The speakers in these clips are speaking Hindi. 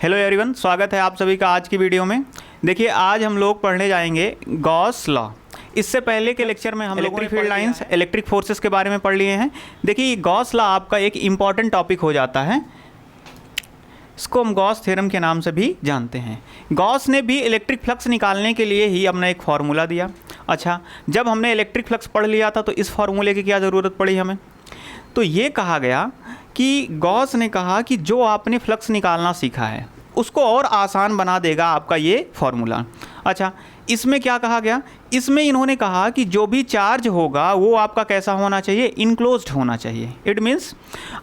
हेलो एवरीवन, स्वागत है आप सभी का आज की वीडियो में। देखिए, आज हम लोग पढ़ने जाएंगे गॉस लॉ। इससे पहले के लेक्चर में हम लोगों ने फील्ड लाइंस, इलेक्ट्रिक फोर्सेस के बारे में पढ़ लिए हैं। देखिए, गॉस लॉ आपका एक इम्पॉर्टेंट टॉपिक हो जाता है। इसको हम गॉस थ्योरम के नाम से भी जानते हैं। गॉस ने भी इलेक्ट्रिक फ्लक्स निकालने के लिए ही अपना एक फार्मूला दिया। अच्छा, जब हमने इलेक्ट्रिक फ्लक्स पढ़ लिया था तो इस फार्मूले की क्या ज़रूरत पड़ी हमें? तो ये कहा गया कि गॉस ने कहा कि जो आपने फ्लक्स निकालना सीखा है उसको और आसान बना देगा आपका ये फार्मूला। अच्छा, इसमें क्या कहा गया? इसमें इन्होंने कहा कि जो भी चार्ज होगा वो आपका कैसा होना चाहिए? इनक्लोज्ड होना चाहिए। इट मीन्स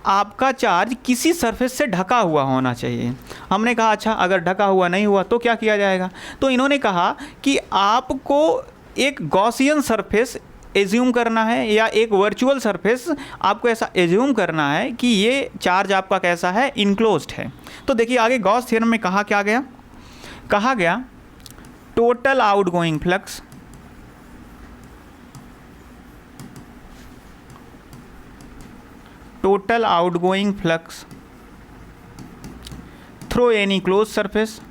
आपका चार्ज किसी सरफेस से ढका हुआ होना चाहिए। हमने कहा अच्छा, अगर ढका हुआ नहीं हुआ तो क्या किया जाएगा? तो इन्होंने कहा कि आपको एक गॉसियन सरफेस एज्यूम करना है या एक वर्चुअल सरफेस आपको ऐसा एज्यूम करना है कि ये चार्ज आपका कैसा है? इनक्लोज्ड है। तो देखिए आगे गॉस थ्योरम में कहा क्या गया? कहा गया total outgoing flux through any close surface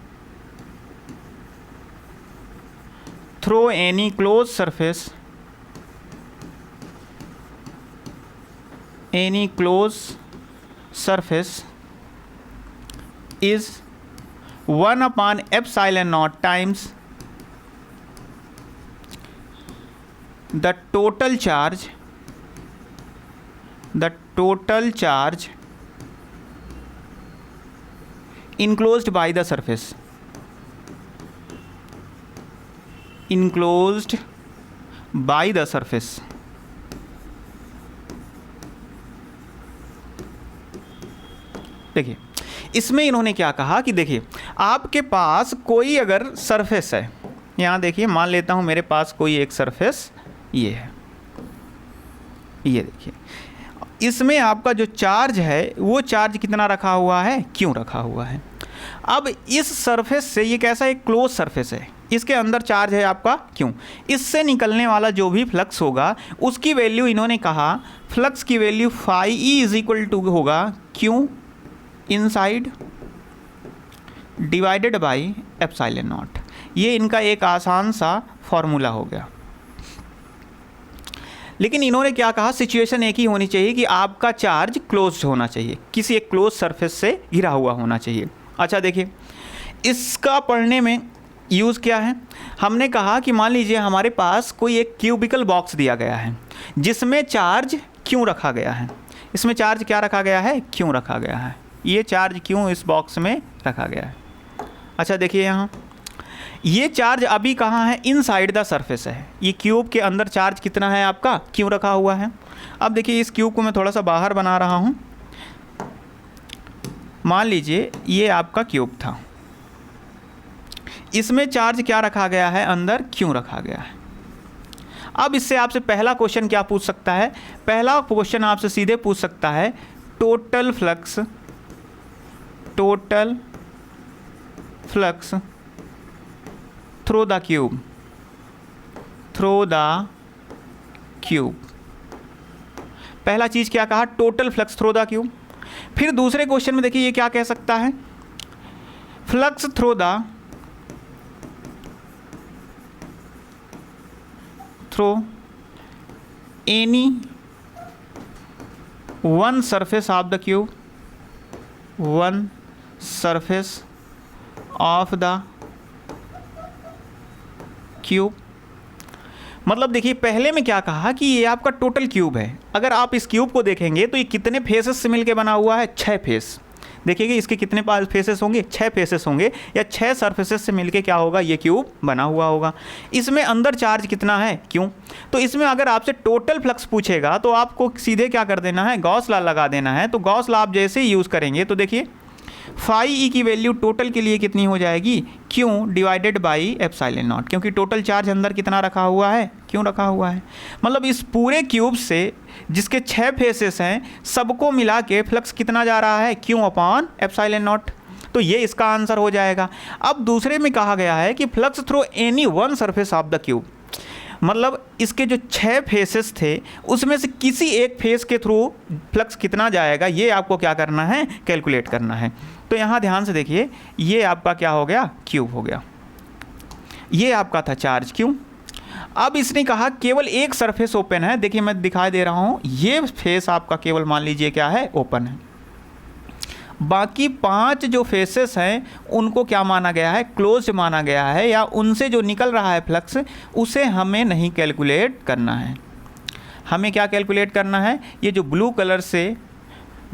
any closed surface is 1 upon epsilon naught times the total charge enclosed by the surface देखिए, इसमें इन्होंने क्या कहा कि देखिए आपके पास कोई अगर सरफेस है, यहाँ देखिए मान लेता हूँ मेरे पास कोई एक सरफेस ये है, ये देखिए, इसमें आपका जो चार्ज है वो चार्ज कितना रखा हुआ है? क्यों रखा हुआ है? अब इस सरफेस से, ये कैसा एक क्लोज सरफेस है, इसके अंदर चार्ज है आपका क्यों, इससे निकलने वाला जो भी फ्लक्स होगा उसकी वैल्यू इन्होंने कहा फ्लक्स की value phi E is equal to होगा क्यों inside divided by epsilon naught. ये इनका एक आसान सा फॉर्मूला हो गया। लेकिन इन्होंने क्या कहा? सिचुएशन एक ही होनी चाहिए कि आपका चार्ज क्लोज्ड होना चाहिए, किसी एक क्लोज सरफेस से घिरा हुआ होना चाहिए। अच्छा देखिए, इसका पढ़ने में यूज़ क्या है? हमने कहा कि मान लीजिए हमारे पास कोई एक क्यूबिकल बॉक्स दिया गया है जिसमें चार्ज क्यों रखा गया है। इसमें चार्ज क्या रखा गया है? क्यों रखा गया है। ये चार्ज क्यों इस बॉक्स में रखा गया है? अच्छा देखिए, यहाँ ये चार्ज अभी कहाँ है? इनसाइड द सरफेस है। ये क्यूब के अंदर चार्ज कितना है आपका? क्यों रखा हुआ है। अब देखिए, इस क्यूब को मैं थोड़ा सा बाहर बना रहा हूँ। मान लीजिए ये आपका क्यूब था, इसमें चार्ज क्या रखा गया है? अंदर क्यों रखा गया है। अब इससे आपसे पहला क्वेश्चन क्या पूछ सकता है? पहला क्वेश्चन आपसे सीधे पूछ सकता है total flux through the cube. पहला चीज क्या कहा? Total flux through the cube. फिर दूसरे क्वेश्चन में देखिए ये क्या कह सकता है? Flux through any one surface of the cube, one surface of the cube. मतलब देखिए, पहले में क्या कहा कि ये आपका टोटल क्यूब है। अगर आप इस क्यूब को देखेंगे तो ये कितने फेसेस से मिलके बना हुआ है? 6 फेस। देखिएगा इसके कितने फेसेस होंगे? 6 फेसेस होंगे, या 6 सरफेसेस से मिलके क्या होगा? ये क्यूब बना हुआ होगा। इसमें अंदर चार्ज कितना है? क्यों। तो इसमें अगर आपसे टोटल फ्लक्स पूछेगा तो आपको सीधे क्या कर देना है? गॉस लॉ लगा देना है। तो गॉस लॉ आप जैसे ही यूज़ करेंगे तो देखिए फाई ई की वैल्यू टोटल के लिए कितनी हो जाएगी? क्यों डिवाइडेड बाई एप्सिलॉन नॉट, क्योंकि टोटल चार्ज अंदर कितना रखा हुआ है? क्यों रखा हुआ है। मतलब इस पूरे क्यूब से जिसके 6 फेसेस हैं सबको मिला के फ्लक्स कितना जा रहा है? क्यों अपॉन एप्सिलॉन नॉट। तो ये इसका आंसर हो जाएगा। अब दूसरे में कहा गया है कि flux through any one surface of the cube, मतलब इसके जो 6 फेसेस थे उसमें से किसी एक फेस के थ्रू फ्लक्स कितना जाएगा ये आपको क्या करना है, कैलकुलेट करना है। तो यहाँ ध्यान से देखिए, ये आपका क्या हो गया, क्यूब हो गया। ये आपका था चार्ज क्यू। अब इसने कहा केवल एक सरफेस ओपन है। देखिए मैं दिखाई दे रहा हूँ, ये फेस आपका केवल मान लीजिए क्या है, ओपन है। बाकी 5 जो फेसेस हैं उनको क्या माना गया है, क्लोज माना गया है, या उनसे जो निकल रहा है फ्लक्स उसे हमें नहीं कैलकुलेट करना है। हमें क्या कैलकुलेट करना है, ये जो ब्लू कलर से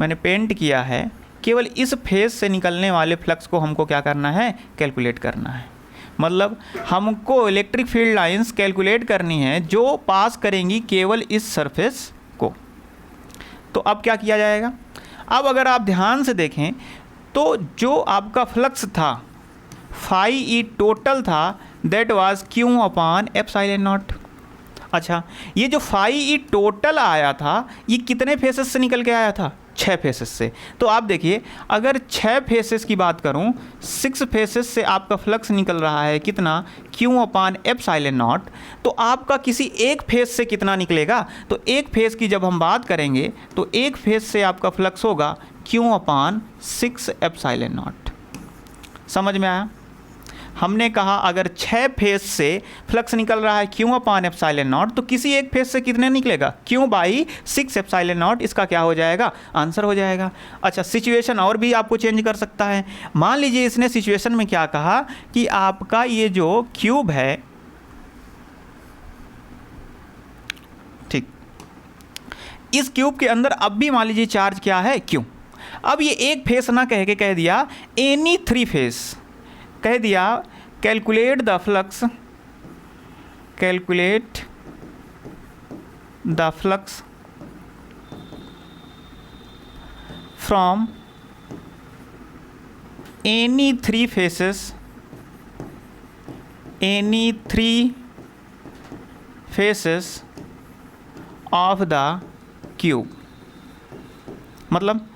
मैंने पेंट किया है, केवल इस फेस से निकलने वाले फ्लक्स को हमको क्या करना है, कैलकुलेट करना है। मतलब हमको इलेक्ट्रिक फील्ड लाइंस कैलकुलेट करनी है जो पास करेंगी केवल इस सरफेस को। तो अब क्या किया जाएगा, अब अगर आप ध्यान से देखें तो जो आपका फ्लक्स था फाई ई टोटल था, that was Q upon epsilon not. अच्छा, ये जो फाई ई टोटल आया था ये कितने फेसेस से निकल के आया था, 6 फेसेस से। तो आप देखिए अगर 6 फेसेस की बात करूं, 6 फेसेस से आपका फ्लक्स निकल रहा है कितना, क्यू अपॉन एप्सिलॉन नॉट। तो आपका किसी एक फेस से कितना निकलेगा, तो एक फेस की जब हम बात करेंगे तो एक फेस से आपका फ्लक्स होगा क्यू अपॉन 6 एप्सिलॉन नॉट। समझ में आया। हमने कहा अगर 6 फेस से फ्लक्स निकल रहा है क्यू अपॉन एप्सिलॉन नॉट, तो किसी एक फेस से कितने निकलेगा, क्यू बाई 6 एप्सिलॉन नॉट। इसका क्या हो जाएगा, आंसर हो जाएगा। अच्छा, सिचुएशन और भी आपको चेंज कर सकता है। मान लीजिए इसने सिचुएशन में क्या कहा कि आपका ये जो क्यूब है, ठीक, इस क्यूब के अंदर अब भी मान लीजिए चार्ज क्या है, क्यू। अब ये एक फेस ना कह के कह दिया एनी 3 फेस, कह दिया calculate the flux, calculate the flux from any 3 faces, any 3 faces of the cube. मतलब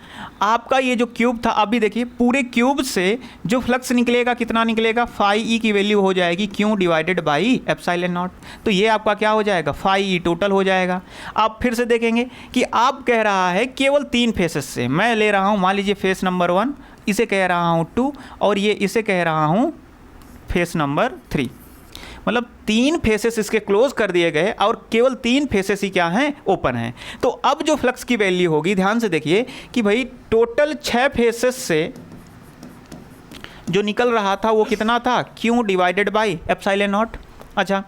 आपका ये जो क्यूब था, अभी देखिए पूरे क्यूब से जो फ्लक्स निकलेगा कितना निकलेगा, फाई ई की वैल्यू हो जाएगी Q divided by epsilon not. तो ये आपका क्या हो जाएगा, फाई ई टोटल हो जाएगा। आप फिर से देखेंगे कि आप कह रहा है केवल 3 फेसेस से, मैं ले रहा हूँ मान लीजिए फेस नंबर 1, इसे कह रहा हूँ 2, और ये इसे कह रहा हूँ फेस नंबर 3। मतलब 3 फेसेस इसके क्लोज कर दिए गए और केवल 3 फेसेस ही क्या हैं, ओपन हैं। तो अब जो फ्लक्स की वैल्यू होगी, ध्यान से देखिए कि भाई टोटल 6 फेसेस से जो निकल रहा था वो कितना था, Q divided by epsilon not. अच्छा,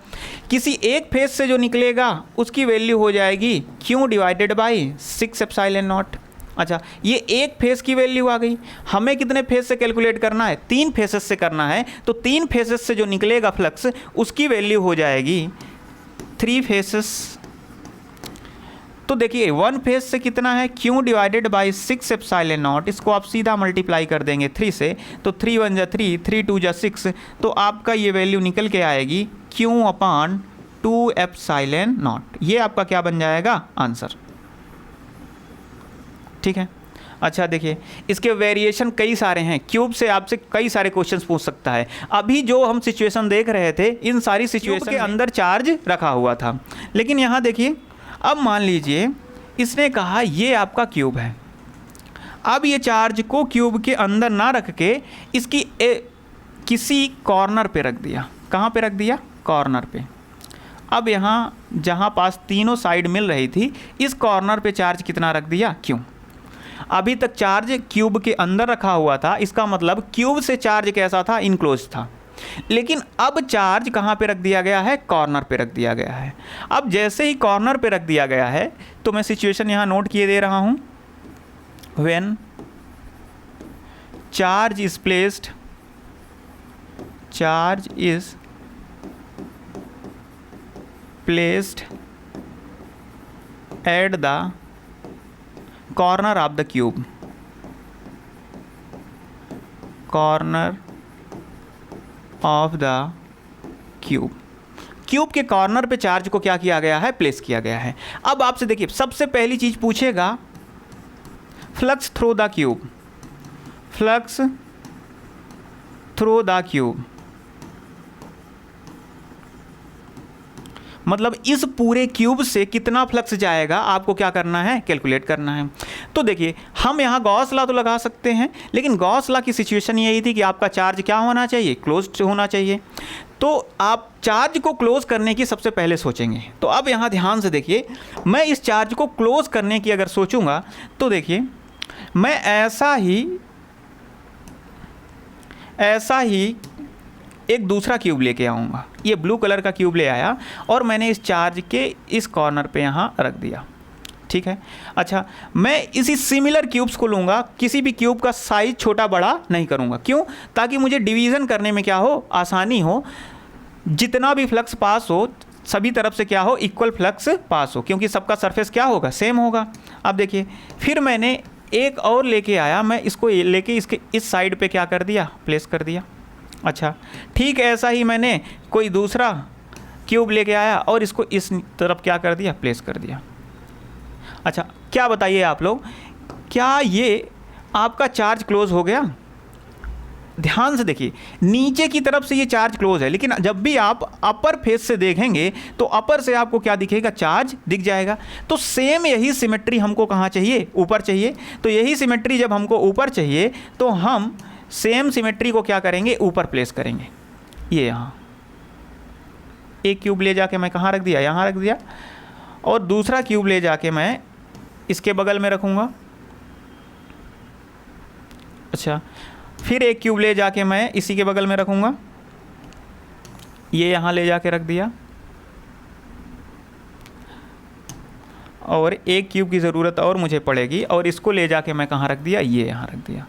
किसी एक फेस से जो निकलेगा उसकी वैल्यू हो जाएगी Q divided by 6 epsilon not. अच्छा, ये एक फेस की वैल्यू आ गई। हमें कितने फेस से कैलकुलेट करना है, 3 फेसेस से करना है। तो 3 फेसेस से जो निकलेगा फ्लक्स उसकी वैल्यू हो जाएगी 3 फेसेस। तो देखिए 1 फेस से कितना है, Q divided by 6 epsilon not. इसको आप सीधा मल्टीप्लाई कर देंगे 3 से, तो 3 1 जा 3, 3 2 जा 6। तो आपका ये वैल्यू निकल के आएगी क्यू अपॉन 2 एप्सिलॉन नॉट। ये आपका क्या बन जाएगा, आंसर। ठीक है। अच्छा देखिए इसके वेरिएशन कई सारे हैं, क्यूब से आपसे कई सारे क्वेश्चंस पूछ सकता है। अभी जो हम सिचुएशन देख रहे थे, इन सारी सिचुएशन के अंदर चार्ज रखा हुआ था। लेकिन यहाँ देखिए, अब मान लीजिए इसने कहा ये आपका क्यूब है। अब ये चार्ज को क्यूब के अंदर ना रख के इसकी किसी कॉर्नर पे रख दिया। कहाँ पे रख दिया, कॉर्नर पे। अब यहाँ जहाँ पास तीनों साइड मिल रही थी, इस कॉर्नर पे चार्ज कितना रख दिया, क्यू। अभी तक चार्ज क्यूब के अंदर रखा हुआ था, इसका मतलब क्यूब से चार्ज कैसा था, इनक्लोज था। लेकिन अब चार्ज कहाँ पे रख दिया गया है, कॉर्नर पे रख दिया गया है। अब जैसे ही कॉर्नर पे रख दिया गया है, तो मैं सिचुएशन यहाँ नोट किए दे रहा हूँ। When charge is placed, charge is placed at the corner of the cube, corner of the cube। Cube के कॉर्नर पे चार्ज को क्या किया गया है, प्लेस किया गया है। अब आपसे देखिए सबसे पहली चीज पूछेगा flux through the cube, flux through the cube. मतलब इस पूरे क्यूब से कितना फ्लक्स जाएगा, आपको क्या करना है, कैलकुलेट करना है। तो देखिए हम यहाँ गॉस लॉ तो लगा सकते हैं, लेकिन गॉस लॉ की सिचुएशन यही थी कि आपका चार्ज क्या होना चाहिए, क्लोज्ड होना चाहिए। तो आप चार्ज को क्लोज करने की सबसे पहले सोचेंगे। तो अब यहाँ ध्यान से देखिए, मैं इस चार्ज को क्लोज करने की अगर सोचूंगा तो देखिए मैं ऐसा ही एक दूसरा क्यूब लेके आऊँगा। ये ब्लू कलर का क्यूब ले आया और मैंने इस चार्ज के इस कॉर्नर पे यहाँ रख दिया, ठीक है। अच्छा, मैं इसी सिमिलर क्यूब्स को लूँगा, किसी भी क्यूब का साइज छोटा बड़ा नहीं करूँगा। क्यों? ताकि मुझे डिवीज़न करने में क्या हो, आसानी हो। जितना भी फ्लक्स पास हो सभी तरफ से क्या हो, इक्वल फ्लक्स पास हो, क्योंकि सबका सरफेस क्या होगा, सेम होगा। अब देखिए फिर मैंने एक और लेके आया, मैं इसको लेके इसके इस साइड पे क्या कर दिया, प्लेस कर दिया। अच्छा, ठीक ऐसा ही मैंने कोई दूसरा क्यूब लेके आया और इसको इस तरफ क्या कर दिया, प्लेस कर दिया। अच्छा, क्या बताइए आप लोग, क्या ये आपका चार्ज क्लोज हो गया? ध्यान से देखिए, नीचे की तरफ से ये चार्ज क्लोज है, लेकिन जब भी आप अपर फेस से देखेंगे तो अपर से आपको क्या दिखेगा, चार्ज दिख जाएगा। तो सेम यही सिमेट्री हमको कहाँ चाहिए, ऊपर चाहिए। तो यही सिमेट्री जब हमको ऊपर चाहिए तो हम सेम सिमेट्री को क्या करेंगे, ऊपर प्लेस करेंगे। ये यहाँ एक क्यूब ले जाके मैं कहाँ रख दिया, यहाँ रख दिया, और दूसरा क्यूब ले जाके मैं इसके बगल में रखूँगा। अच्छा, फिर एक क्यूब ले जाके मैं इसी के बगल में रखूँगा, ये यहाँ ले जाके रख दिया, और एक क्यूब की ज़रूरत और मुझे पड़ेगी और इसको ले जाके मैं कहाँ रख दिया, ये यहाँ रख दिया।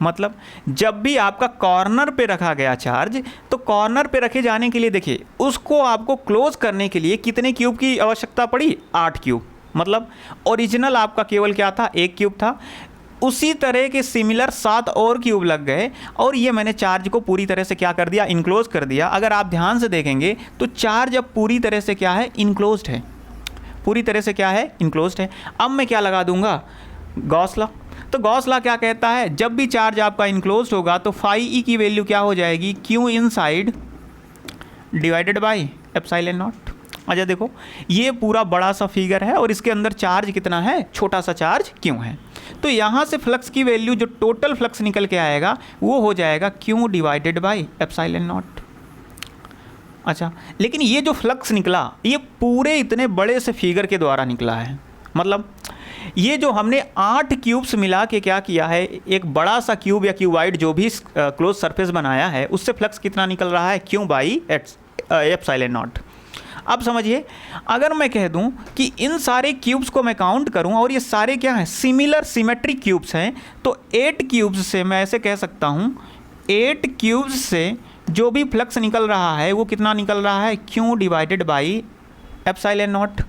मतलब जब भी आपका कॉर्नर पे रखा गया चार्ज, तो कॉर्नर पे रखे जाने के लिए देखिए उसको आपको क्लोज करने के लिए कितने क्यूब की आवश्यकता पड़ी, 8 क्यूब। मतलब ओरिजिनल आपका केवल क्या था, 1 क्यूब था। उसी तरह के सिमिलर 7 और क्यूब लग गए और ये मैंने चार्ज को पूरी तरह से क्या कर दिया, इनक्लोज कर दिया। अगर आप ध्यान से देखेंगे तो चार्ज अब पूरी तरह से क्या है, इनक्लोज्ड है, पूरी तरह से क्या है, इनक्लोज्ड है। अब मैं क्या लगा दूंगा, गॉस लॉ। तो गॉस लॉ क्या कहता है, जब भी चार्ज आपका इनक्लोज्ड होगा तो फाई ई की वैल्यू क्या हो जाएगी, Q inside divided by epsilon not. अच्छा देखो, ये पूरा बड़ा सा फिगर है और इसके अंदर चार्ज कितना है, छोटा सा चार्ज क्यों है। तो यहाँ से फ्लक्स की वैल्यू जो टोटल फ्लक्स निकल के आएगा वो हो जाएगा Q divided by epsilon not. अच्छा, लेकिन ये जो फ्लक्स निकला ये पूरे इतने बड़े से फिगर के द्वारा निकला है। मतलब ये जो हमने 8 क्यूब्स मिला के क्या किया है, एक बड़ा सा क्यूब या क्यूबाइड जो भी क्लोज सरफेस बनाया है, उससे फ्लक्स कितना निकल रहा है, क्यू बाई एप्सिलॉन नॉट। अब समझिए, अगर मैं कह दूं कि इन सारे क्यूब्स को मैं काउंट करूं और ये सारे क्या हैं, सिमिलर सिमेट्रिक क्यूब्स हैं, तो 8 क्यूब्स से मैं ऐसे कह सकता हूं, 8 क्यूब्स से जो भी फ्लक्स निकल रहा है वो कितना निकल रहा है, Q divided by epsilon not.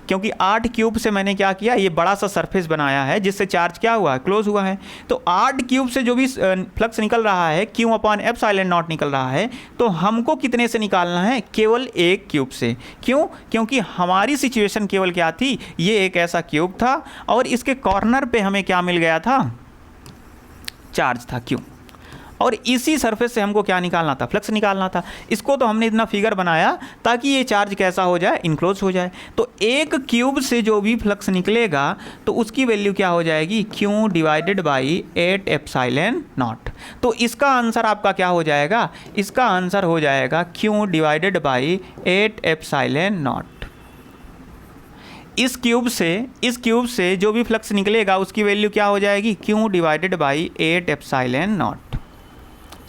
क्योंकि 8 क्यूब से मैंने क्या किया, ये बड़ा सा सरफेस बनाया है जिससे चार्ज क्या हुआ है, क्लोज हुआ है। तो 8 क्यूब से जो भी फ्लक्स निकल रहा है, क्यू अपॉन एप्सिलॉन नॉट निकल रहा है, तो हमको कितने से निकालना है, केवल 1 क्यूब से। क्यों? क्योंकि हमारी सिचुएशन केवल क्या थी, ये एक ऐसा क्यूब था और इसके कॉर्नर पे हमें क्या मिल गया था, चार्ज था क्यू, और इसी सरफेस से हमको क्या निकालना था, फ्लक्स निकालना था। इसको तो हमने इतना फिगर बनाया ताकि ये चार्ज कैसा हो जाए, इनक्लोज हो जाए। तो 1 क्यूब से जो भी फ्लक्स निकलेगा तो उसकी वैल्यू क्या हो जाएगी, Q divided by 8 epsilon not. तो इसका आंसर आपका क्या हो जाएगा, इसका आंसर हो जाएगा Q divided by 8 epsilon not. इस क्यूब से जो भी फ्लक्स निकलेगा उसकी वैल्यू क्या हो जाएगी, Q divided by 8 epsilon not.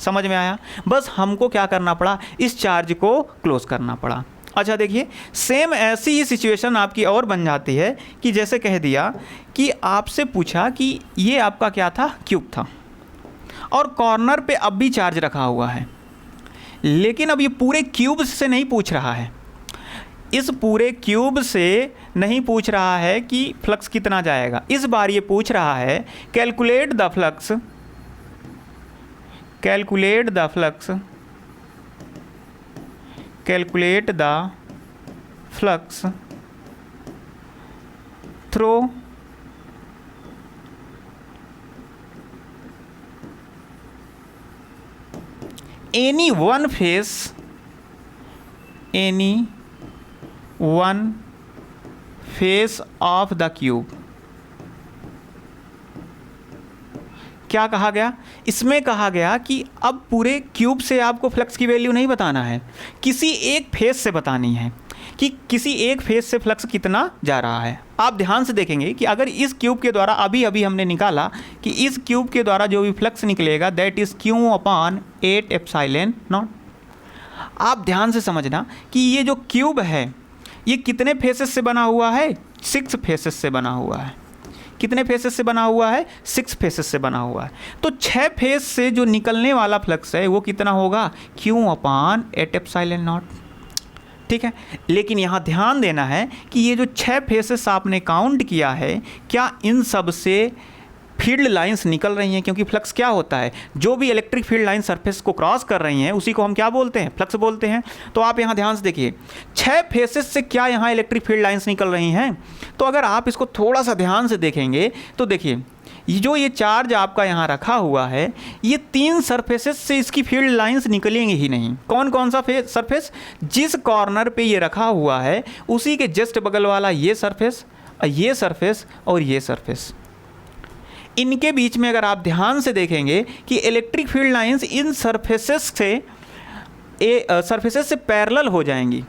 समझ में आया? बस हमको क्या करना पड़ा, इस चार्ज को क्लोज करना पड़ा। अच्छा देखिए, सेम ऐसी ही सिचुएशन आपकी और बन जाती है कि जैसे कह दिया कि आपसे पूछा कि ये आपका क्या था, क्यूब था, और कॉर्नर पे अब भी चार्ज रखा हुआ है, लेकिन अब ये पूरे क्यूब से नहीं पूछ रहा है, इस पूरे क्यूब से नहीं पूछ रहा है कि फ्लक्स कितना जाएगा। इस बार ये पूछ रहा है calculate the flux through any one face of the cube। क्या कहा गया, इसमें कहा गया कि अब पूरे क्यूब से आपको फ्लक्स की वैल्यू नहीं बताना है, किसी एक फेस से बतानी है कि किसी एक फेस से फ्लक्स कितना जा रहा है। आप ध्यान से देखेंगे कि अगर इस क्यूब के द्वारा अभी हमने निकाला कि इस क्यूब के द्वारा जो भी फ्लक्स निकलेगा that is Q upon 8 epsilon not. आप ध्यान से समझना कि ये जो क्यूब है ये कितने फेसेस से बना हुआ है, 6 फेसेस से बना हुआ है। कितने फेसेस से बना हुआ है, 6 फेसेस से बना हुआ है। तो 6 फेस से जो निकलने वाला फ्लक्स है वो कितना होगा, Q अपॉन 8 एप्सिलॉन नॉट। ठीक है, लेकिन यहाँ ध्यान देना है कि ये जो 6 फेसेस आपने काउंट किया है, क्या इन सब से फील्ड लाइंस निकल रही हैं? क्योंकि फ्लक्स क्या होता है, जो भी इलेक्ट्रिक फील्ड लाइन सरफेस को क्रॉस कर रही हैं उसी को हम क्या बोलते हैं, फ्लक्स बोलते हैं। तो आप यहाँ ध्यान से देखिए 6 फेसेस से क्या यहाँ इलेक्ट्रिक फील्ड लाइंस निकल रही हैं। तो अगर आप इसको थोड़ा सा ध्यान से देखेंगे तो देखिए ये चार्ज आपका यहाँ रखा हुआ है, ये 3 सरफेसेस से इसकी फील्ड लाइंस निकलेंगी ही नहीं। कौन कौन सा सरफेस, जिस कॉर्नर पे ये रखा हुआ है उसी के जस्ट बगल वाला ये सरफेस और ये सरफेस, इनके बीच में अगर आप ध्यान से देखेंगे कि electric field lines in surfaces से पैरेलल हो जाएंगी,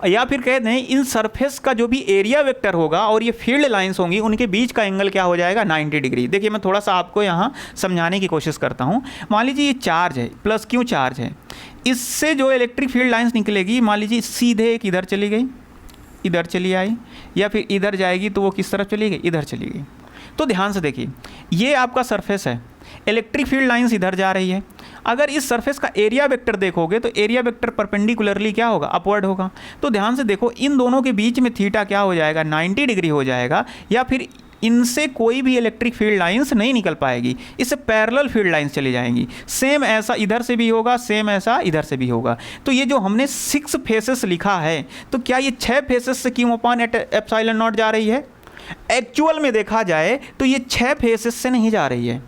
या फिर कहते हैं इन सरफेस का जो भी एरिया वेक्टर होगा और ये फील्ड लाइंस होंगी उनके बीच का एंगल क्या हो जाएगा, 90 डिग्री। देखिए मैं थोड़ा सा आपको यहाँ समझाने की कोशिश करता हूँ। मान लीजिए ये चार्ज है, प्लस Q चार्ज है, इससे जो इलेक्ट्रिक फील्ड लाइंस निकलेगी मान लीजिए सीधे एक इधर चली गई, इधर चली आई, या फिर इधर जाएगी तो वो किस तरफ चली गई, इधर चली गई। तो ध्यान से देखिए ये आपका सरफेस है, इलेक्ट्रिक फील्ड लाइंस इधर जा रही है। अगर इस सरफेस का एरिया वेक्टर देखोगे तो एरिया वेक्टर परपेंडिकुलरली क्या होगा, अपवर्ड होगा। तो ध्यान से देखो इन दोनों के बीच में थीटा क्या हो जाएगा, 90 डिग्री हो जाएगा, या फिर इनसे कोई भी इलेक्ट्रिक फील्ड लाइंस नहीं निकल पाएगी, इससे पैरेलल फील्ड लाइंस चली जाएंगी। सेम ऐसा इधर से भी होगा, सेम ऐसा इधर से भी होगा। तो ये जो हमने 6 फेसेस लिखा है, तो क्या ये 6 फेसेस से Q अपॉन एप्सिलॉन नॉट जा रही है? एक्चुअल में देखा जाए तो ये 6 फेसेस से नहीं जा रही है,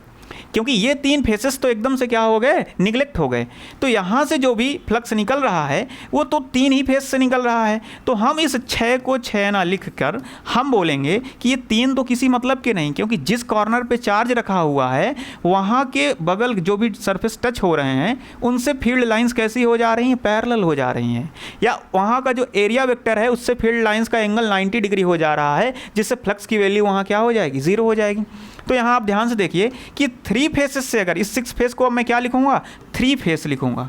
क्योंकि ये 3 फेसेस तो एकदम से क्या हो गए, निगलेक्ट हो गए। तो यहाँ से जो भी फ्लक्स निकल रहा है वो तो 3 ही फेस से निकल रहा है। तो हम इस 6 को 6 ना लिख कर हम बोलेंगे कि ये 3 तो किसी मतलब के नहीं, क्योंकि जिस कॉर्नर पे चार्ज रखा हुआ है वहाँ के बगल जो भी सरफेस टच हो रहे हैं उनसे फील्ड लाइंस कैसी हो जा रही हैं, पैरेलल हो जा रही हैं, या वहाँ का जो एरिया वेक्टर है उससे फील्ड लाइंस का एंगल 90 डिग्री हो जा रहा है, जिससे फ्लक्स की वैल्यू वहाँ क्या हो जाएगी, 0 हो जाएगी। तो यहाँ आप ध्यान से देखिए कि 3 फेसेस से, अगर इस 6 फेस को अब मैं क्या लिखूंगा, 3 फेस लिखूंगा।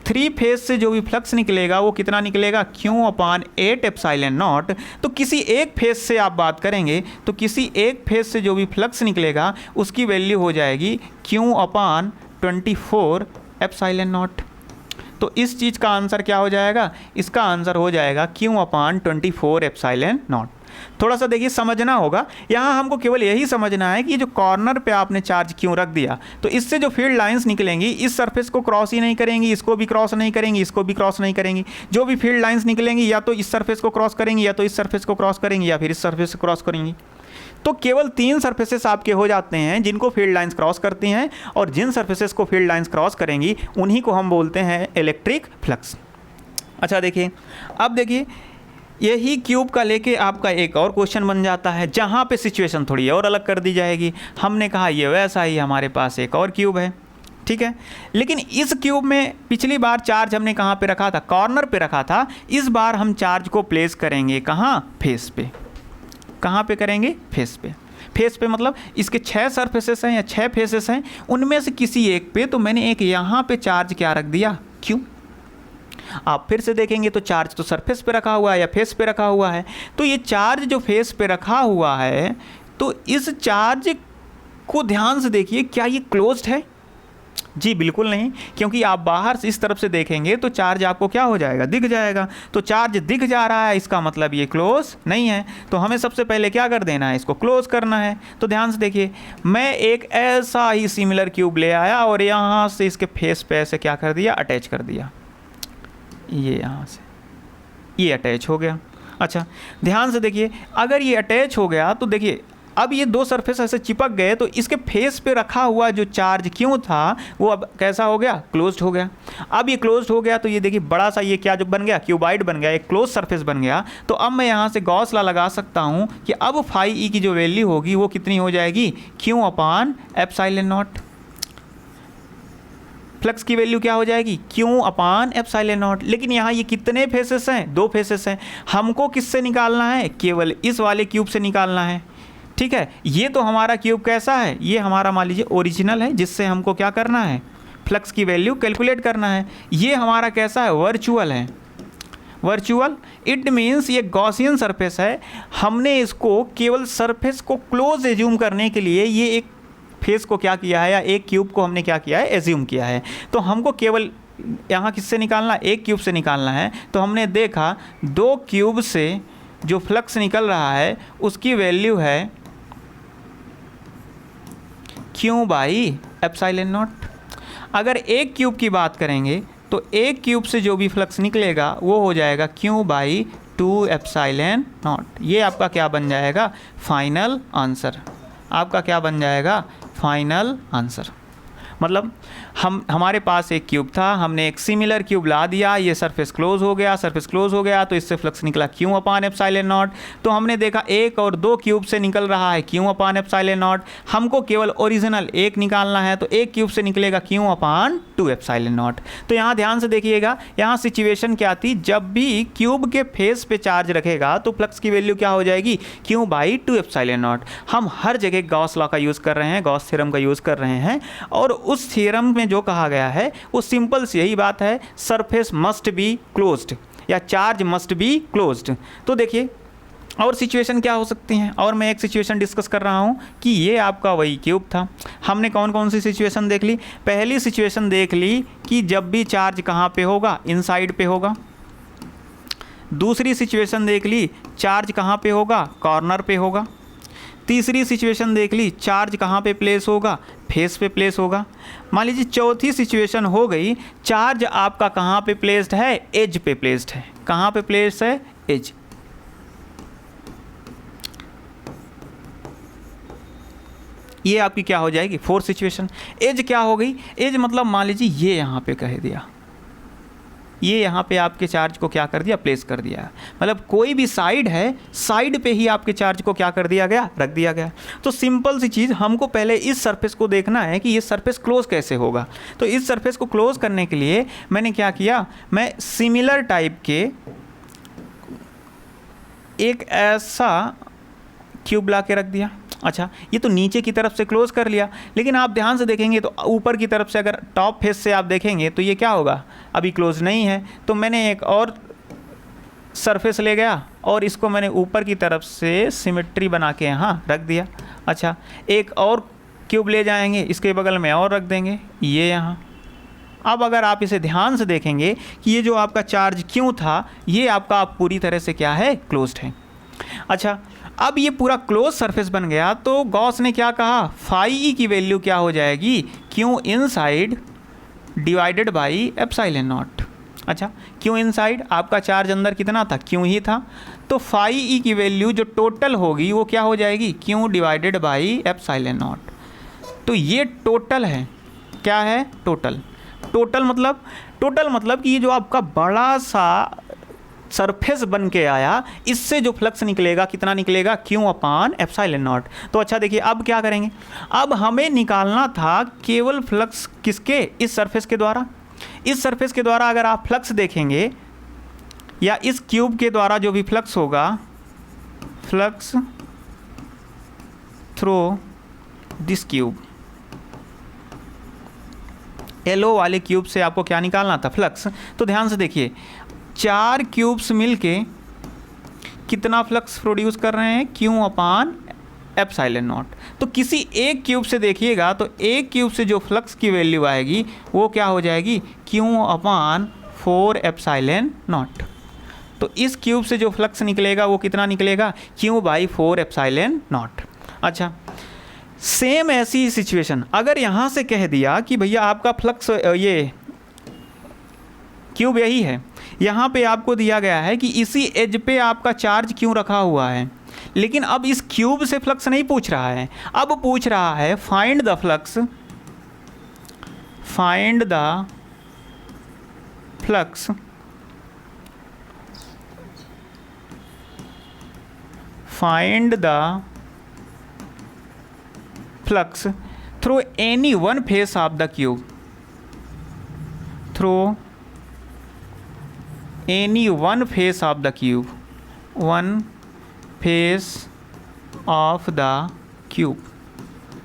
3 फेस से जो भी फ्लक्स निकलेगा वो कितना निकलेगा, Q अपॉन 8 एप्सिलॉन नॉट। तो किसी एक फेस से आप बात करेंगे तो किसी एक फेस से जो भी फ्लक्स निकलेगा उसकी वैल्यू हो जाएगी Q अपॉन 24 एप्सिलॉन नॉट। तो इस चीज़ का आंसर क्या हो जाएगा, इसका आंसर हो जाएगा Q अपॉन 24 एप्सिलॉन नॉट। थोड़ा सा देखिए समझना होगा, यहाँ हमको केवल यही समझना है कि जो कॉर्नर पे आपने चार्ज क्यों रख दिया, तो इससे जो फील्ड लाइंस निकलेंगी इस सरफेस को क्रॉस ही नहीं करेंगी, इसको भी क्रॉस नहीं करेंगी, इसको भी क्रॉस नहीं करेंगी। जो भी फील्ड लाइंस निकलेंगी या तो इस सरफेस को क्रॉस करेंगी, या तो इस सरफेस को क्रॉस करेंगी, या फिर इस सरफेस से क्रॉस करेंगी। तो केवल 3 सरफेसेस आपके हो जाते हैं जिनको फील्ड लाइंस क्रॉस करती हैं, और जिन सरफेसेस को फील्ड लाइंस क्रॉस करेंगी उन्हीं को हम बोलते हैं इलेक्ट्रिक फ्लक्स। अच्छा देखिए, अब देखिए यही क्यूब का लेके आपका एक और क्वेश्चन बन जाता है, जहाँ पे सिचुएशन थोड़ी और अलग कर दी जाएगी। हमने कहा ये वैसा ही हमारे पास एक और क्यूब है, ठीक है, लेकिन इस क्यूब में पिछली बार चार्ज हमने कहाँ पे रखा था, कॉर्नर पे रखा था। इस बार हम चार्ज को प्लेस करेंगे कहाँ, फेस पे। कहाँ पे करेंगे, फेस पे। फेस पे मतलब इसके 6 सरफेसेस हैं या 6 फेसेस हैं, उनमें से किसी एक पे। तो मैंने एक यहाँ पे चार्ज क्या रख दिया, क्यू। आप फिर से देखेंगे तो चार्ज तो सरफेस पे रखा हुआ है या फेस पे रखा हुआ है। तो ये चार्ज जो फेस पे रखा हुआ है, तो इस चार्ज को ध्यान से देखिए, क्या ये क्लोज्ड है? जी बिल्कुल नहीं, क्योंकि आप बाहर से इस तरफ से देखेंगे तो चार्ज आपको क्या हो जाएगा, दिख जाएगा। तो चार्ज दिख जा रहा है, इसका मतलब ये क्लोज नहीं है। तो हमें सबसे पहले क्या कर देना है, इसको क्लोज करना है। तो ध्यान से देखिए, मैं एक ऐसा ही सिमिलर क्यूब ले आया और यहाँ से इसके फेस पे ऐसे क्या कर दिया, अटैच कर दिया। ये यहाँ से ये अटैच हो गया। अच्छा ध्यान से देखिए, अगर ये अटैच हो गया तो देखिए अब ये दो सरफेस ऐसे चिपक गए तो इसके फेस पे रखा हुआ जो चार्ज क्यों था वो अब कैसा हो गया, क्लोज्ड हो गया। अब ये क्लोज्ड हो गया तो ये देखिए बड़ा सा ये क्या जो बन गया, क्यूबाइड बन गया, एक क्लोज सरफेस बन गया। तो अब मैं यहाँ से गॉस लॉ लगा सकता हूँ कि अब फाई ई की जो वैल्यू होगी वो कितनी हो जाएगी, Q upon epsilon not. Flux की वैल्यू क्या हो जाएगी, क्यू अपान एप्सिलॉन नॉट। लेकिन यहाँ ये कितने फेसेस हैं, दो फेसेस हैं। हमको किससे निकालना है, केवल इस वाले क्यूब से निकालना है। ठीक है, ये तो हमारा क्यूब कैसा है, ये हमारा मान लीजिए ओरिजिनल है, जिससे हमको क्या करना है, फ्लक्स की वैल्यू कैलकुलेट करना है। ये हमारा कैसा है, वर्चुअल है। वर्चुअल इट मीन्स ये गॉसियन सरफेस है। हमने इसको केवल सरफेस को क्लोज एज्यूम करने के लिए ये एक फेस को क्या किया है, या एक क्यूब को हमने क्या किया है, एज्यूम किया है। तो हमको केवल यहाँ किससे निकालना, एक क्यूब से निकालना है। तो हमने देखा दो क्यूब से जो फ्लक्स निकल रहा है उसकी वैल्यू है क्यू बाई एप्सिलॉन नॉट। अगर एक क्यूब की बात करेंगे तो एक क्यूब से जो भी फ्लक्स निकलेगा वो हो जाएगा क्यू बाई 2 एप्सिलॉन नॉट। ये आपका क्या बन जाएगा, फाइनल आंसर। आपका क्या बन जाएगा, फाइनल आंसर। मतलब हमारे पास एक क्यूब था, हमने एक सिमिलर क्यूब ला दिया, ये सरफेस क्लोज हो गया, सरफेस क्लोज हो गया तो इससे फ्लक्स निकला क्यू अपान एप्सिलॉन नॉट। तो हमने देखा एक और दो क्यूब से निकल रहा है क्यू अपान एप्सिलॉन नॉट। हमको केवल ओरिजिनल एक निकालना है तो एक क्यूब से निकलेगा क्यू अपान 2 एप्सिलॉन नॉट। तो यहाँ ध्यान से देखिएगा, यहाँ सिचुएशन क्या थी, जब भी क्यूब के फेस पे चार्ज रखेगा तो फ्लक्स की वैल्यू क्या हो जाएगी, क्यू बाई 2 एप्सिलॉन नॉट। हम हर जगह गॉस लॉ का यूज़ कर रहे हैं, गॉस थ्योरम का यूज़ कर रहे हैं, और उस थ्योरम में जो कहा गया है वो सिंपल सी यही बात है, सरफेस मस्ट बी क्लोज्ड या चार्ज मस्ट बी क्लोज्ड। तो देखिए और सिचुएशन क्या हो सकती हैं, और मैं एक सिचुएशन डिस्कस कर रहा हूं कि ये आपका वही क्यूब था। हमने कौन कौन सी सिचुएशन देख ली, पहली सिचुएशन देख ली कि जब भी चार्ज कहाँ पे होगा, इनसाइड पे होगा। दूसरी सिचुएशन देख ली चार्ज कहाँ पे होगा, कॉर्नर पे होगा। तीसरी सिचुएशन देख ली चार्ज कहाँ पे प्लेस होगा, फेस पे प्लेस होगा। मान लीजिए चौथी सिचुएशन हो गई, चार्ज आपका कहाँ पे प्लेस्ड है, एज पे प्लेस्ड है। कहाँ पे प्लेस्ड है, एज। ये आपकी क्या हो जाएगी, फोर्थ सिचुएशन। एज क्या हो गई, एज मतलब मान लीजिए ये यहाँ पे कह दिया, ये यहाँ पे आपके चार्ज को क्या कर दिया, प्लेस कर दिया। मतलब कोई भी साइड है, साइड पे ही आपके चार्ज को क्या कर दिया गया, रख दिया गया। तो सिंपल सी चीज़, हमको पहले इस सरफेस को देखना है कि ये सरफेस क्लोज कैसे होगा। तो इस सरफेस को क्लोज करने के लिए मैंने क्या किया, मैं सिमिलर टाइप के एक ऐसा क्यूब ला के रख दिया। अच्छा, ये तो नीचे की तरफ से क्लोज कर लिया, लेकिन आप ध्यान से देखेंगे तो ऊपर की तरफ से अगर टॉप फेस से आप देखेंगे तो ये क्या होगा, अभी क्लोज नहीं है। तो मैंने एक और सरफेस ले गया और इसको मैंने ऊपर की तरफ से सिमेट्री बना के यहाँ रख दिया। अच्छा, एक और क्यूब ले जाएंगे, इसके बगल में और रख देंगे, ये यहाँ। अब अगर आप इसे ध्यान से देखेंगे कि ये जो आपका चार्ज क्यों था, ये आपका पूरी तरह से क्या है, क्लोज्ड है। अच्छा, अब ये पूरा क्लोज सरफेस बन गया तो गॉस ने क्या कहा, फाई ई की वैल्यू क्या हो जाएगी, Q inside divided by epsilon not. अच्छा, क्यू इनसाइड, आपका चार्ज अंदर कितना था, क्यू ही था, तो फाई ई की वैल्यू जो टोटल होगी वो क्या हो जाएगी, Q divided by epsilon not. तो ये टोटल है, क्या है, टोटल। टोटल मतलब कि ये जो आपका बड़ा सा सरफेस बन के आया, इससे जो फ्लक्स निकलेगा कितना निकलेगा, क्यू अपान एप्सिलॉन नॉट। तो अच्छा देखिए अब क्या करेंगे, अब हमें निकालना था केवल फ्लक्स किसके, इस सरफेस के द्वारा। इस सरफेस के द्वारा अगर आप फ्लक्स देखेंगे या इस क्यूब के द्वारा जो भी फ्लक्स होगा, flux through this cube, yellow वाले क्यूब से आपको क्या निकालना था, फ्लक्स। तो ध्यान से देखिए, 4 क्यूब्स मिलके कितना फ्लक्स प्रोड्यूस कर रहे हैं, क्यू अपान एप्सिलॉन नॉट। तो किसी एक क्यूब से देखिएगा तो एक क्यूब से जो फ्लक्स की वैल्यू आएगी वो क्या हो जाएगी, क्यू अपान 4 एप्सिलॉन नॉट। तो इस क्यूब से जो फ्लक्स निकलेगा वो कितना निकलेगा, क्यू बाई 4 एप्सिलॉन नॉट। अच्छा, सेम ऐसी सिचुएशन अगर यहाँ से कह दिया कि भैया आपका फ्लक्स, ये क्यूब यही है, यहाँ पे आपको दिया गया है कि इसी एज पे आपका चार्ज क्यों रखा हुआ है, लेकिन अब इस क्यूब से फ्लक्स नहीं पूछ रहा है, अब पूछ रहा है find the flux, find the flux find the flux through any one face of the cube, through any one face of the cube, one face of the cube.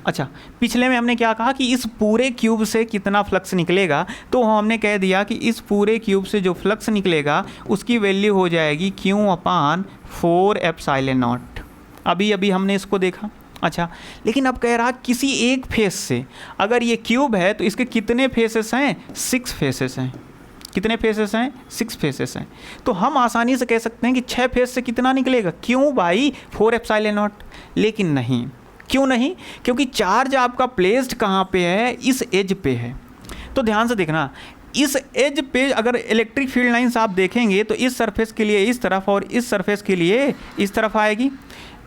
अच्छा, पिछले में हमने क्या कहा कि इस पूरे क्यूब से कितना फ्लक्स निकलेगा, तो हमने कह दिया कि इस पूरे क्यूब से जो फ्लक्स निकलेगा उसकी वैल्यू हो जाएगी Q अपान 4 एप्सिलॉन नॉट। अभी अभी हमने इसको देखा। अच्छा, लेकिन अब कह रहा किसी एक फेस से, अगर ये क्यूब है तो इसके कितने फेसेस हैं, 6 फेसेस हैं। कितने फेसेस हैं, 6 फेसेस हैं। तो हम आसानी से कह सकते हैं कि 6 फेस से कितना निकलेगा, Q बाई 4 एप्सिलॉन नॉट। लेकिन नहीं, क्यों नहीं, क्योंकि चार्ज आपका प्लेस्ड कहाँ पे है, इस एज पे है। तो ध्यान से देखना, इस एज पे अगर इलेक्ट्रिक फील्ड लाइंस आप देखेंगे तो इस सरफेस के लिए इस तरफ और इस सरफेस के लिए इस तरफ आएगी।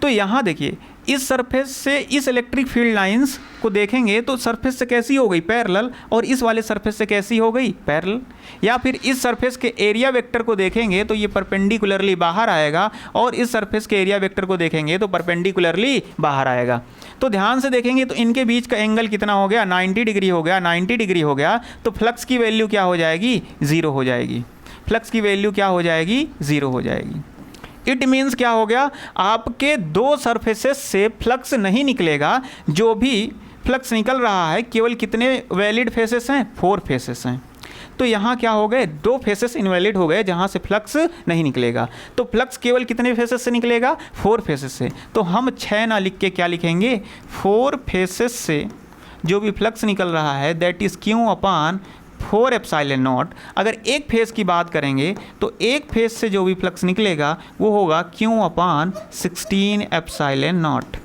तो यहाँ देखिए, इस सरफेस से इस इलेक्ट्रिक फील्ड लाइंस को देखेंगे तो सरफेस से कैसी हो गई, पैरेलल, और इस वाले सरफेस से कैसी हो गई, पैरेलल। या फिर इस सरफेस के एरिया वेक्टर को देखेंगे तो ये परपेंडिकुलरली बाहर आएगा, और इस सरफेस के एरिया वेक्टर को देखेंगे तो परपेंडिकुलरली बाहर आएगा। तो ध्यान से देखेंगे तो इनके बीच का एंगल कितना हो गया, 90 डिग्री हो गया। 90 डिग्री हो गया तो फ्लक्स की वैल्यू क्या हो जाएगी, 0 हो जाएगी। फ्लक्स की वैल्यू क्या हो जाएगी, 0 हो जाएगी। इट मीन्स क्या हो गया, आपके दो सरफेसेस से फ्लक्स नहीं निकलेगा। जो भी फ्लक्स निकल रहा है केवल कितने वैलिड फेसेस हैं, 4 फेसेस हैं। तो यहाँ क्या हो गए, 2 फेसेस इनवैलिड हो गए जहाँ से फ्लक्स नहीं निकलेगा। तो फ्लक्स केवल कितने फेसेस से निकलेगा, 4 फेसेस से। तो हम 6 ना लिख के क्या लिखेंगे, 4 फेसेस से जो भी फ्लक्स निकल रहा है that is Q upon 4 epsilon not. अगर एक फेस की बात करेंगे तो एक फेस से जो भी फ्लक्स निकलेगा वो होगा Q अपान 16 एप्सिलॉन नॉट।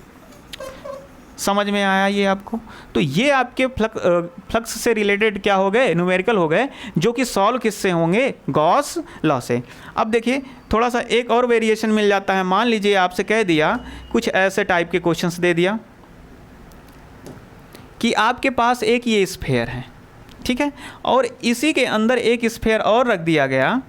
समझ में आया ये आपको? तो ये आपके फ्लक्स से रिलेटेड क्या हो गए, न्यूमेरिकल हो गए, जो कि सॉल्व किससे होंगे, गॉस लॉ से। अब देखिए थोड़ा सा एक और वेरिएशन मिल जाता है। मान लीजिए आपसे कह दिया, कुछ ऐसे टाइप के क्वेश्चंस दे दिया कि आपके पास एक ये स्फीयर है, ठीक है, और इसी के अंदर एक स्फीयर और रख दिया गया,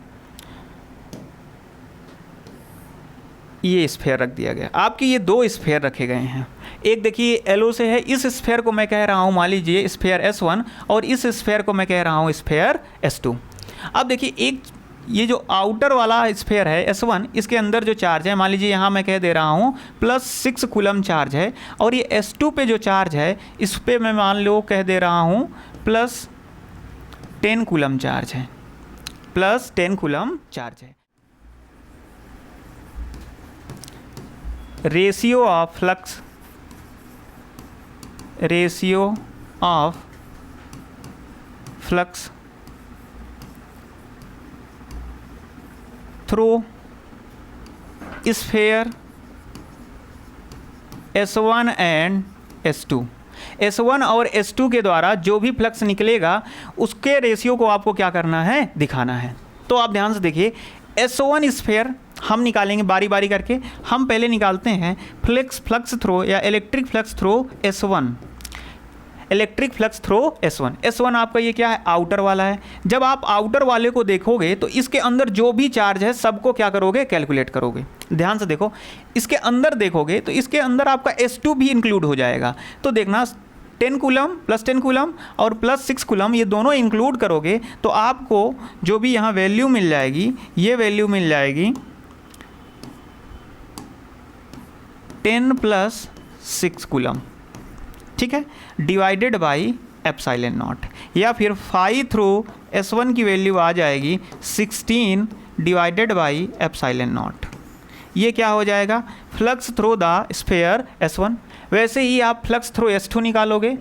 ये स्फीयर रख दिया गया। आपके ये 2 स्फीयर रखे गए हैं। एक देखिए एलो से है, इस स्फीयर को मैं कह रहा हूँ मान लीजिए स्फीयर S1, और इस स्फीयर को मैं कह रहा हूँ स्फीयर S2। अब देखिए एक ये जो आउटर वाला स्फीयर है S1, इसके अंदर जो चार्ज है मान लीजिए यहाँ मैं कह दे रहा हूँ +6 कूलम चार्ज है, और ये S2 पे जो चार्ज है इस पे मैं मान लो कह दे रहा हूँ +10 कूलम चार्ज है, +10 कूलम चार्ज है। Ratio of flux, ratio of flux through sphere S1 and S2। S1 और S2 के द्वारा जो भी फ्लक्स निकलेगा उसके रेशियो को आपको क्या करना है, दिखाना है। तो आप ध्यान से देखिए, S1 स्फीयर हम निकालेंगे बारी बारी करके। हम पहले निकालते हैं फ्लक्स थ्रो या electric flux throw S1, electric flux throw S1। S1 आपका ये क्या है, आउटर वाला है। जब आप आउटर वाले को देखोगे तो इसके अंदर जो भी चार्ज है सबको क्या करोगे, कैलकुलेट करोगे। ध्यान से देखो, इसके अंदर देखोगे तो इसके अंदर आपका S2 भी इंक्लूड हो जाएगा। तो देखना 10 कूलम +10 कूलम और +6 कूलम ये दोनों इंक्लूड करोगे तो आपको जो भी यहाँ वैल्यू मिल जाएगी, ये वैल्यू मिल जाएगी 10 + 6 कूलम, ठीक है, डिवाइडेड बाई एप्सिलॉन नॉट। या फिर 5 थ्रू S1 की वैल्यू आ जाएगी 16 डिवाइडेड बाई एप्सिलॉन नॉट। ये क्या हो जाएगा, flux through the sphere S1। वैसे ही आप फ्लक्स थ्रू S2 निकालोगे,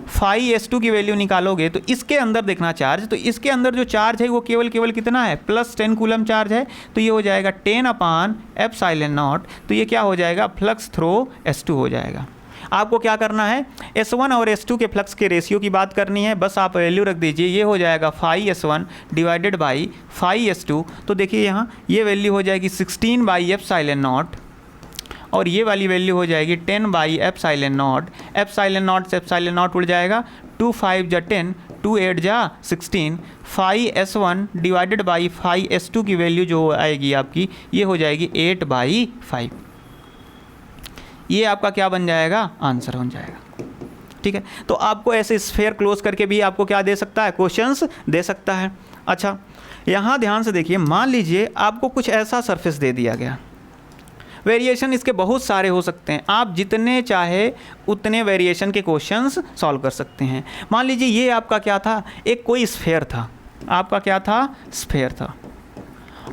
5 S2 की वैल्यू निकालोगे तो इसके अंदर देखना चार्ज, तो इसके अंदर जो चार्ज है वो केवल कितना है, +10 कूलम चार्ज है। तो ये हो जाएगा 10 अपान एप्सिलॉन नॉट। तो ये क्या हो जाएगा, फ्लक्स थ्रू S2 हो जाएगा। आपको क्या करना है, S1 और S2 के फ्लक्स के रेशियो की बात करनी है, बस आप वैल्यू रख दीजिए। ये हो जाएगा 5S1 डिवाइडेड बाई 5S2। तो देखिए यहाँ ये वैल्यू हो जाएगी 16 बाई एप्सिलॉन नॉट, और ये वाली वैल्यू हो जाएगी 10/ε0। ε0 से ε0 उड़ जाएगा, 2 5 जा 10, 2 8 जा 16, 5s1 डिवाइडेड बाई 5s2 की वैल्यू जो आएगी आपकी ये हो जाएगी 8/5। ये आपका क्या बन जाएगा, आंसर बन जाएगा। ठीक है, तो आपको ऐसे स्फेयर क्लोज करके भी आपको क्या दे सकता है, क्वेश्चंस दे सकता है। अच्छा, यहाँ ध्यान से देखिए, मान लीजिए आपको कुछ ऐसा सरफेस दे दिया गया, वेरिएशन इसके बहुत सारे हो सकते हैं, आप जितने चाहे उतने वेरिएशन के क्वेश्चंस सॉल्व कर सकते हैं। मान लीजिए ये आपका क्या था, एक कोई स्फेयर था, आपका क्या था, स्फेयर था,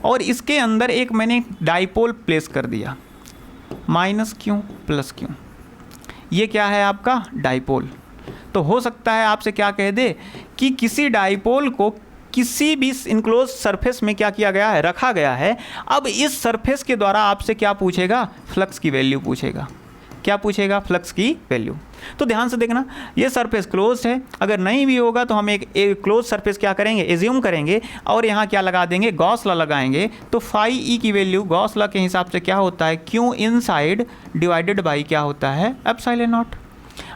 और इसके अंदर एक मैंने डाइपोल प्लेस कर दिया, -q + q, ये क्या है आपका डाइपोल। तो हो सकता है आपसे क्या कह दे कि किसी डाइपोल को किसी भी इनक्लोज सरफेस में क्या किया गया है, रखा गया है। अब इस सरफेस के द्वारा आपसे क्या पूछेगा, फ्लक्स की वैल्यू पूछेगा। क्या पूछेगा, फ्लक्स की वैल्यू। तो ध्यान से देखना, ये सरफेस क्लोज है, अगर नहीं भी होगा तो हम एक क्लोज सरफेस क्या करेंगे, एज्यूम करेंगे, और यहाँ क्या लगा देंगे, गॉस लॉ लगाएंगे। तो फाई ई की वैल्यू गॉस लॉ के हिसाब से क्या होता है, क्यू इनसाइड डिवाइडेड बाई क्या होता है, ε0।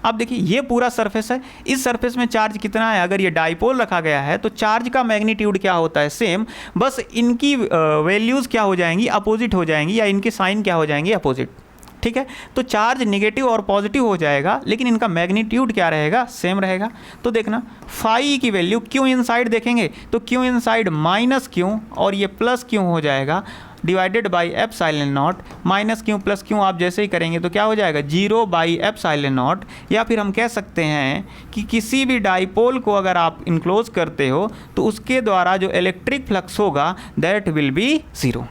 अब देखिए ये पूरा सरफेस है, इस सरफेस में चार्ज कितना है, अगर ये डाइपोल रखा गया है तो चार्ज का मैग्नीट्यूड क्या होता है, सेम, बस इनकी वैल्यूज़ क्या हो जाएंगी, अपोजिट हो जाएंगी, या इनके साइन क्या हो जाएंगे, अपोजिट। ठीक है, तो चार्ज नेगेटिव और पॉजिटिव हो जाएगा, लेकिन इनका मैग्नीट्यूड क्या रहेगा, सेम रहेगा। तो देखना फाई की वैल्यू क्यू इनसाइड देखेंगे तो क्यू इनसाइड -q और ये +q हो जाएगा डिवाइडेड बाई ε0, -q + q आप जैसे ही करेंगे तो क्या हो जाएगा, 0/ε0। या फिर हम कह सकते हैं कि किसी भी डाइपोल को अगर आप इनक्लोज करते हो तो उसके द्वारा जो इलेक्ट्रिक फ्लक्स होगा that will be 0।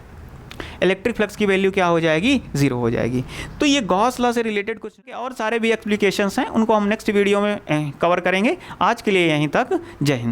Electric flux की वैल्यू क्या हो जाएगी, 0 हो जाएगी। तो ये गॉस लॉ से रिलेटेड कुछ और सारे भी एप्लीकेशंस हैं, उनको हम नेक्स्ट वीडियो में कवर करेंगे। आज के लिए यहीं तक, जय हिंद।